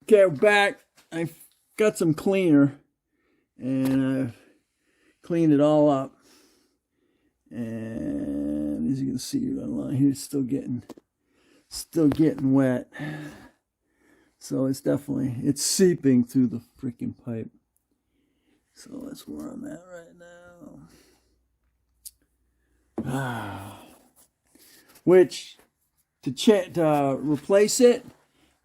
Okay, we're back. I got some cleaner and I've cleaned it all up. And as you can see online here, it's still getting wet. So it's seeping through the freaking pipe. So that's where I'm at right now. Which to replace it,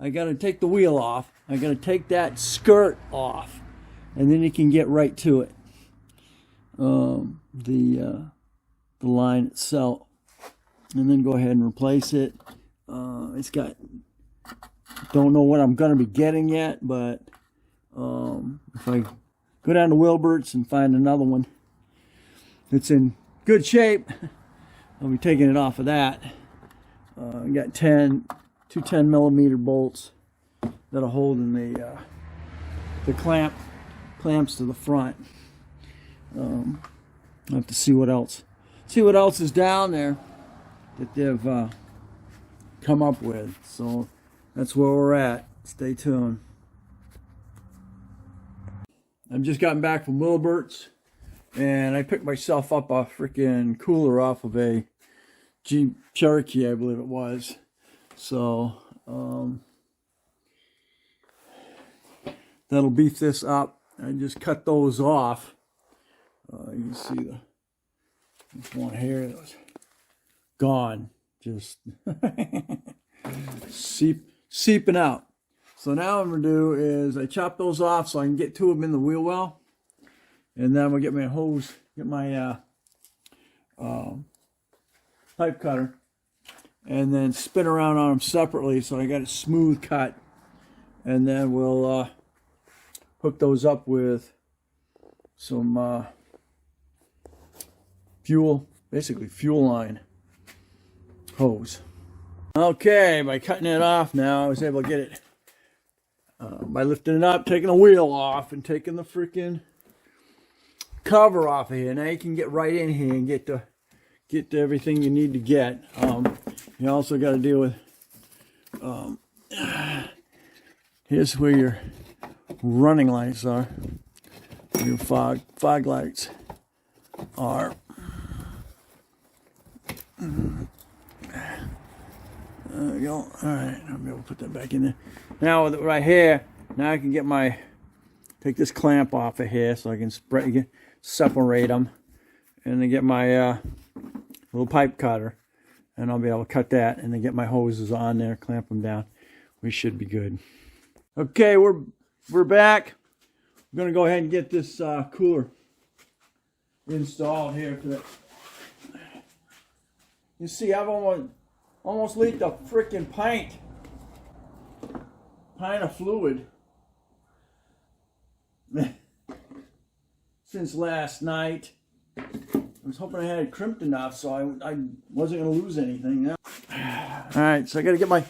I got to take the wheel off. I got to take that skirt off, and then you can get right to it. The line itself, and then go ahead and replace it. It's got, don't know what I'm going to be getting yet, but if I go down to Wilbert's and find another one that's in good shape, I'll be taking it off of that. I got two 10 millimeter bolts that are holding the clamps to the front. I'll have to see what else is down there that they've come up with. So that's where we're at. Stay tuned. I've just gotten back from Wilbert's, and I picked myself up a freaking cooler off of a Jeep Cherokee, I believe it was. So that'll beef this up. I just cut those off. You can see this one here that was gone, just seeping out. So now what I'm gonna do is I chop those off so I can get two of them in the wheel well, and then I'm gonna get my hose, get my pipe cutter, and then spin around on them separately so I got a smooth cut, and then we'll hook those up with some basically fuel line hose. Okay, by cutting it off now, I was able to get it by lifting it up, taking the wheel off, and taking the freaking cover off of here. Now you can get right in here and get to everything you need to get. You also got to deal with here's where your running lights are, your fog lights are. There we go. All right, I'll be able to put that back in there. Now with it right here, now I can take this clamp off of here so I can separate them, and then get my little pipe cutter, and I'll be able to cut that, and then get my hoses on there, clamp them down. We should be good. Okay, we're back. I'm gonna go ahead and get this cooler installed here. You see, I've almost leaked a freaking pint of fluid since last night. I was hoping I had it crimped enough so I wasn't going to lose anything now. All right, so I got to get my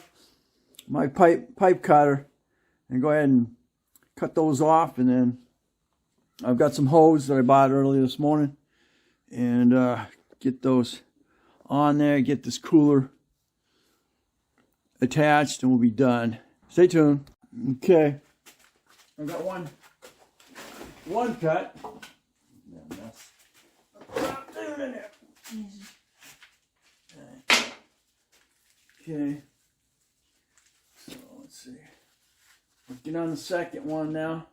pipe cutter and go ahead and cut those off, and then I've got some hose that I bought earlier this morning, and get those on there, get this cooler attached, and we'll be done. Stay tuned. Okay, I got one cut. Okay, so let's see. Working on the second one now.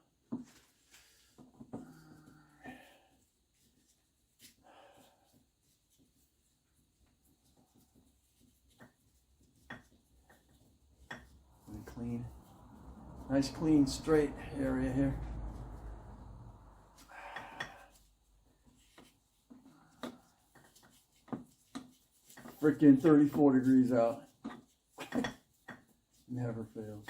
Clean, nice clean straight area here. Freaking 34 degrees out. Never fails.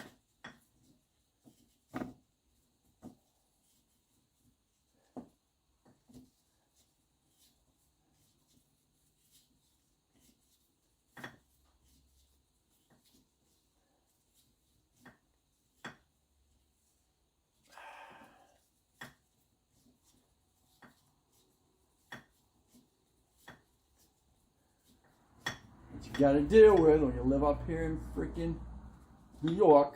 You got to deal with when you live up here in freaking New York.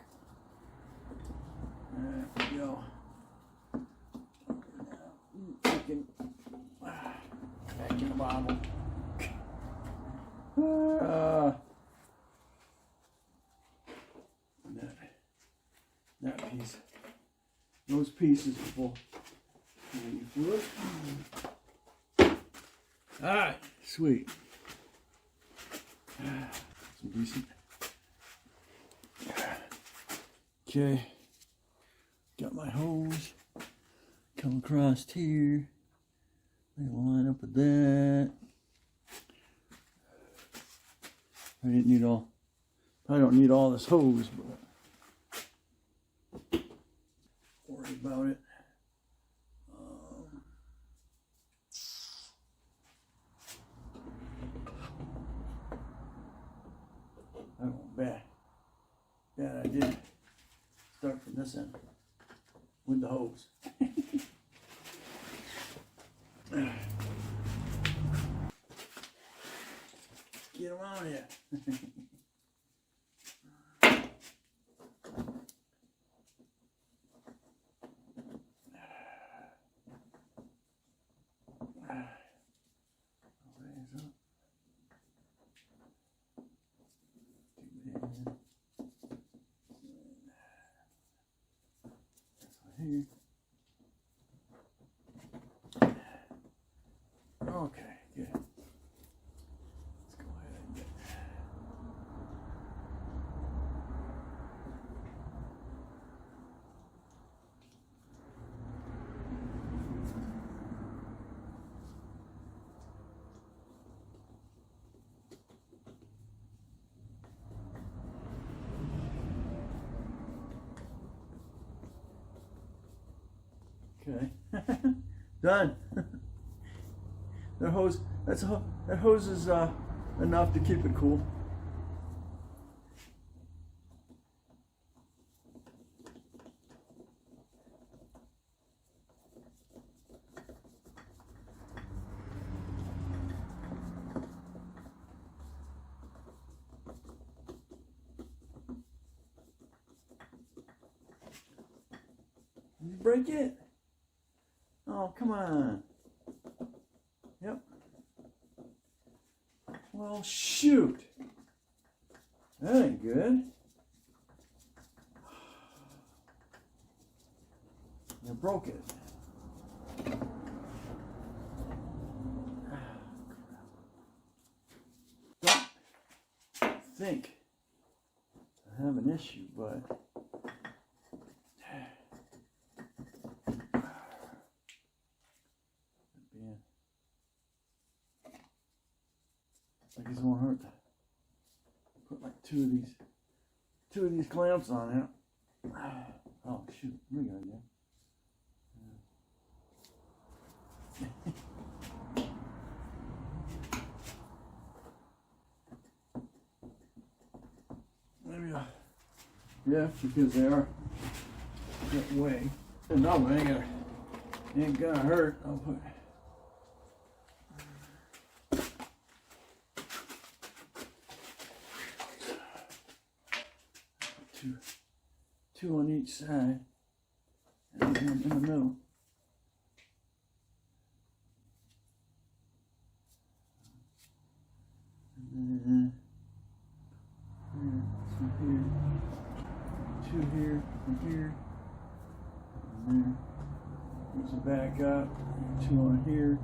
There we go. Back in the bottle. That piece. Those pieces are full. Fluid. Alright, sweet. Some decent. Okay. Got my hose. Come across here. They line up with that. I didn't need all. I don't need all this hose, but worry about it. I won't bet. Bad idea. Start from this end with the hose. Get them out of here. Here. Okay, good. Let's go ahead and get okay. Done. That hose, that hose is enough to keep it cool. Did you break it? Oh, come on. Yep. Well, shoot. That ain't good. You broke it. Don't think I have an issue, but I guess it won't hurt to put like two of these clamps on it. Oh shoot, we got it again. Maybe yeah, because they are that way. No, it ain't gonna hurt. I'll put two on each side and one in the middle. And then here, some here, two here, from here, and then there's a back up, two on here,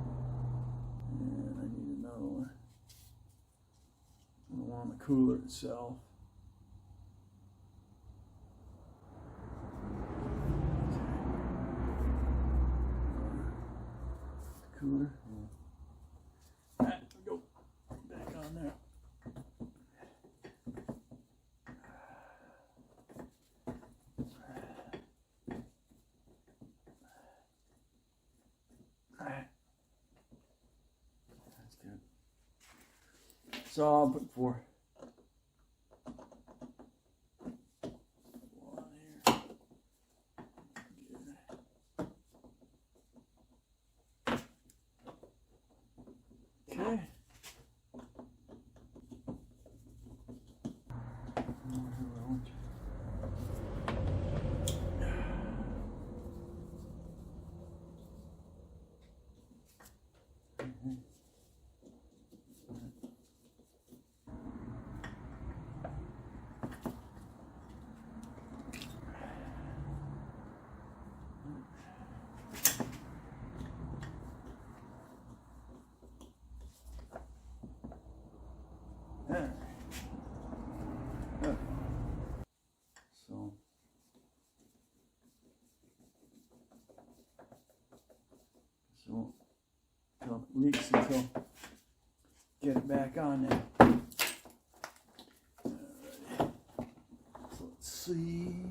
and I need another one. One on the cooler itself. Cooler. Yeah. Alright, go back on there. Alright. That's good. So I'll put four. Okay. So until it leaks, until get it back on there. Alright. So let's see.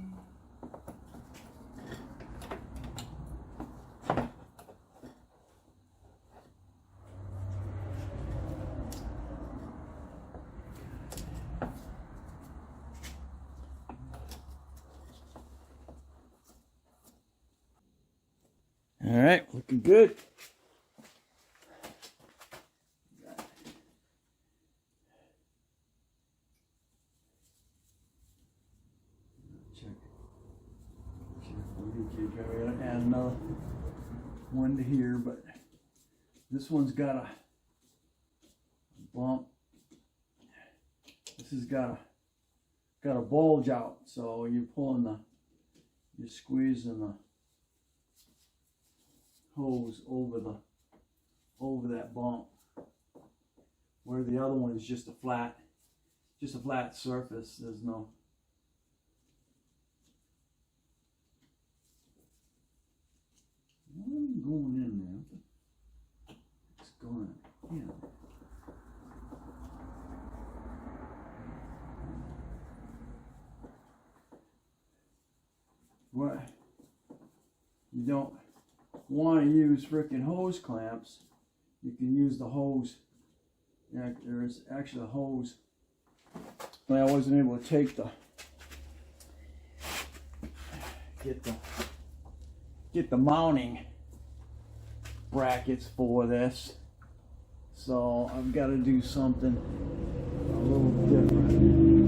All right, looking good. Check. I'm gonna add another one to here, but this one's got a bump. This has got a bulge out, so you're squeezing the hose over that bump, where the other one is just a flat surface. There's no going in there. It's going in. What? You don't want to use frickin' hose clamps. You can use the hose. Yeah, there is actually a hose. But I wasn't able to take get the mounting brackets for this, so I've got to do something a little different.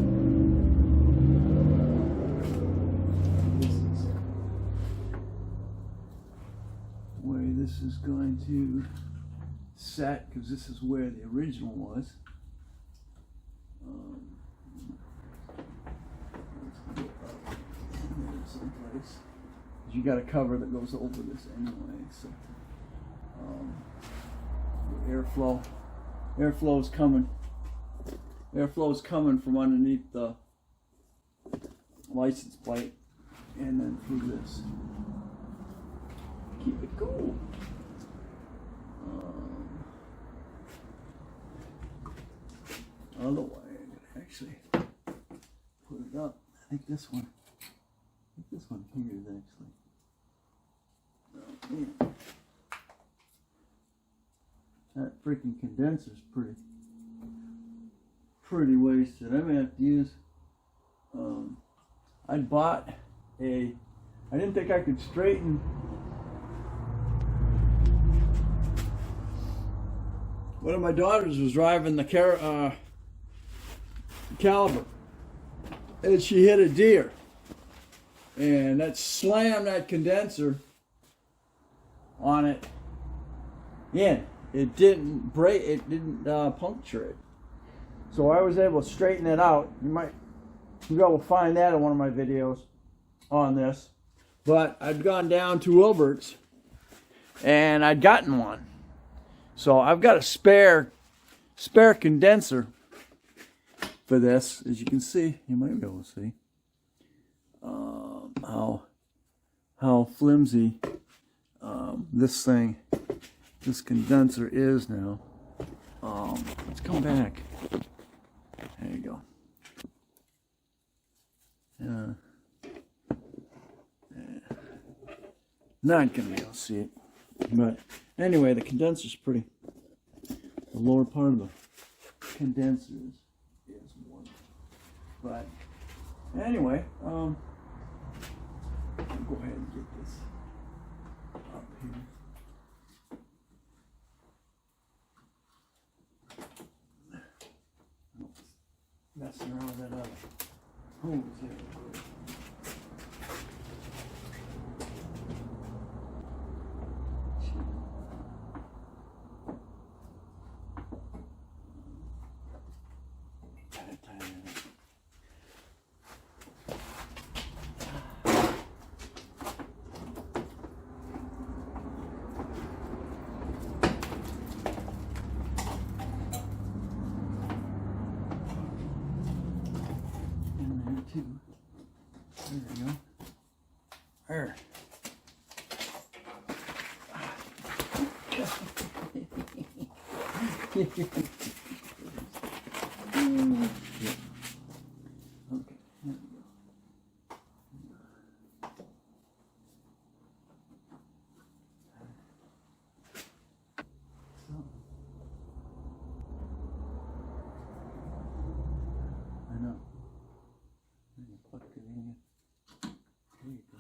This is going to set, because this is where the original was. Let's go up here someplace. You got a cover that goes over this anyway, so airflow's coming from underneath the license plate and then through this. Keep it cool. Other way, I'm gonna actually put it up. I think this one here is actually. Yeah. That freaking condenser's pretty wasted. I'm gonna have to use. I didn't think I could straighten. One of my daughters was driving the Caliber, and she hit a deer, and that slammed that condenser on it in. It didn't break. It didn't puncture it. So I was able to straighten it out. You will find that in one of my videos on this. But I'd gone down to Wilbert's, and I'd gotten one. So I've got a spare condenser for this. As you can see, you might be able to see how flimsy this condenser is now. Let's come back. There you go. Not gonna be able to see it, but anyway, the condenser's pretty. The lower part of the condenser is warm. But anyway, I'll go ahead and get this up here. Messing around with that other hose here. There. I know. You pluck it in. There you go.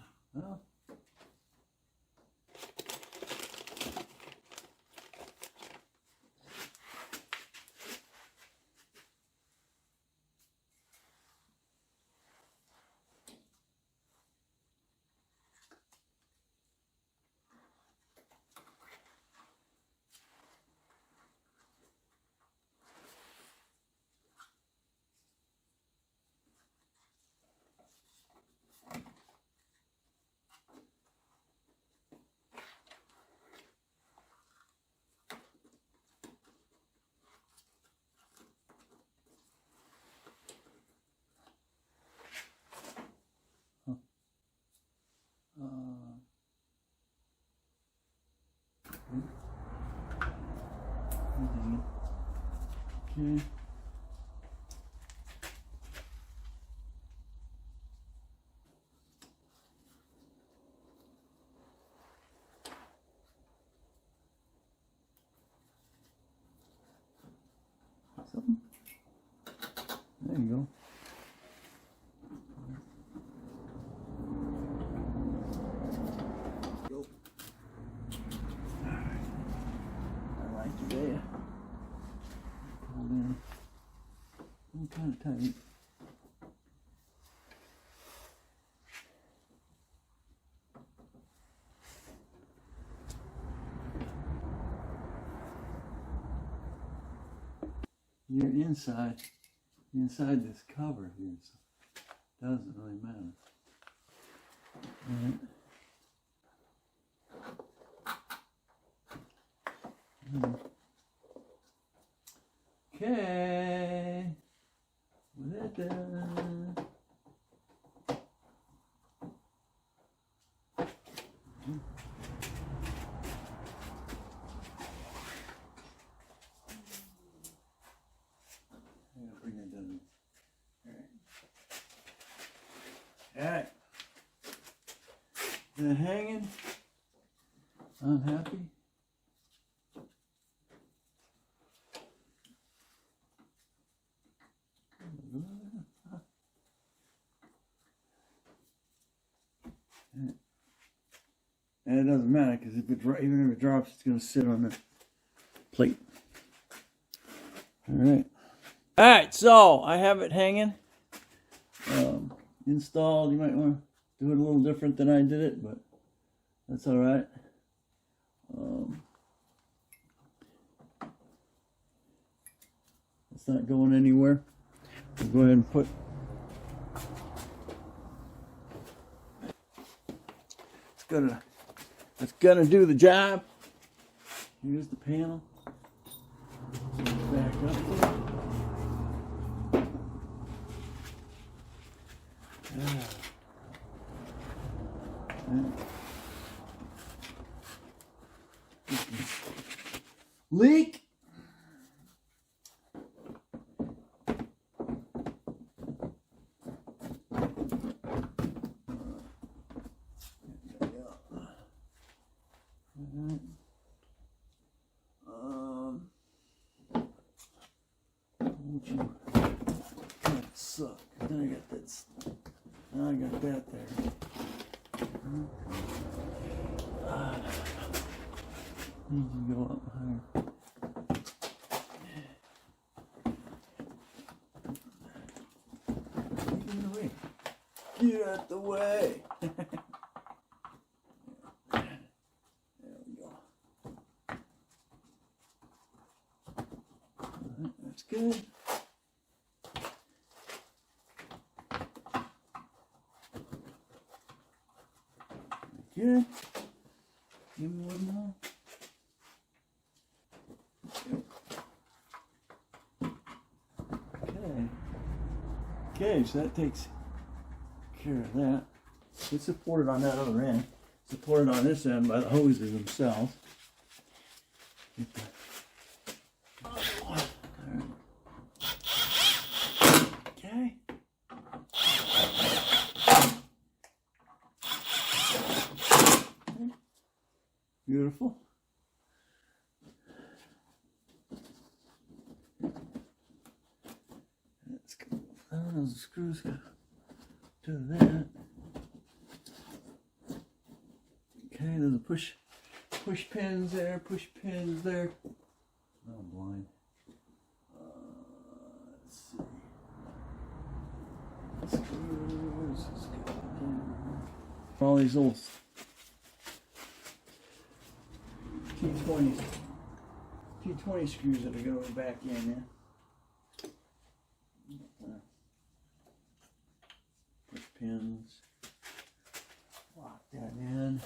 Well. Okay. Something. There you go. I like it there. Hold in. I'm kind of tight. You're inside this cover here, so it doesn't really matter. Okay, well, that done. Bring that down. All right. They're hanging. I'm happy. And it doesn't matter because even if it drops, it's going to sit on the plate. All right. All right, so I have it hanging, installed. You might want to do it a little different than I did it, but that's all right. It's not going anywhere. We'll go ahead and put. It's gonna do the job. Here's the panel. Back up there. Leak. That suck. Then I got that. Now I got that there. Need to go up higher. Get in the way. Get out the way. There we go. Alright, that's good. Good. Give me one more. Okay. Okay, so that takes care of that. It's supported on that other end. Supported on this end by the hoses themselves. Get the other one. Okay. Beautiful. Let's go. Those screws go to that. Okay, there's a push pins there, push pins there. Oh, I'm blind. Let's see. Screws. Let's go. All these little T20 screws that are going to go back in there. Push pins. Lock that in.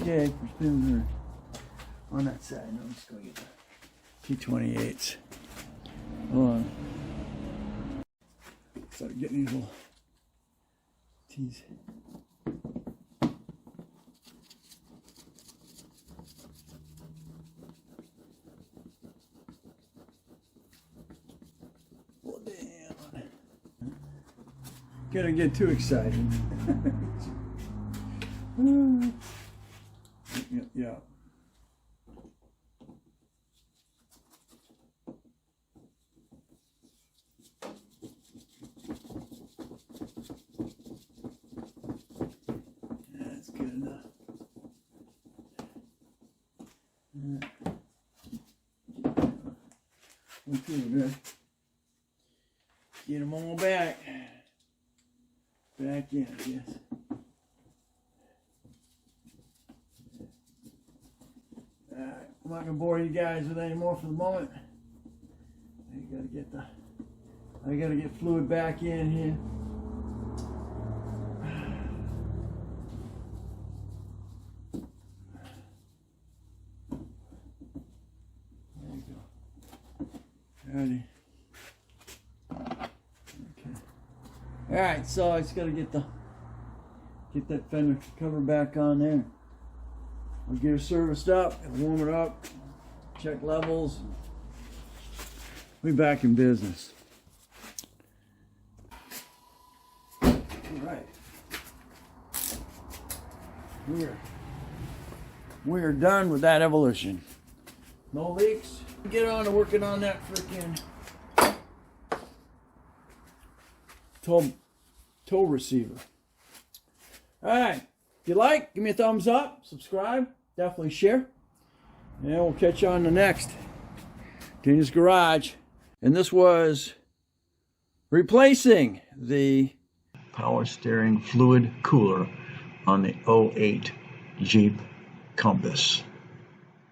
Okay, push pins are on that side. Now let's go get the T28s. Hold on. Start getting these little T's. Well, damn. Gonna get too excited. Yeah. That's good enough. We feel good. Get them all back. Back in, I guess. Alright, I'm not gonna bore you guys with any more for the moment. I gotta get fluid back in here. There you go. Ready. Okay. Alright, so I just gotta get that fender cover back on there. I'll get it serviced up, warm it up, check levels. We'll be back in business. All right. We're done with that evolution. No leaks. Get on to working on that freaking tow receiver. All right. If you like, give me a thumbs up, subscribe, definitely share, and we'll catch you on the next Dana's Garage. And this was replacing the power steering fluid cooler on the 08 Jeep Compass.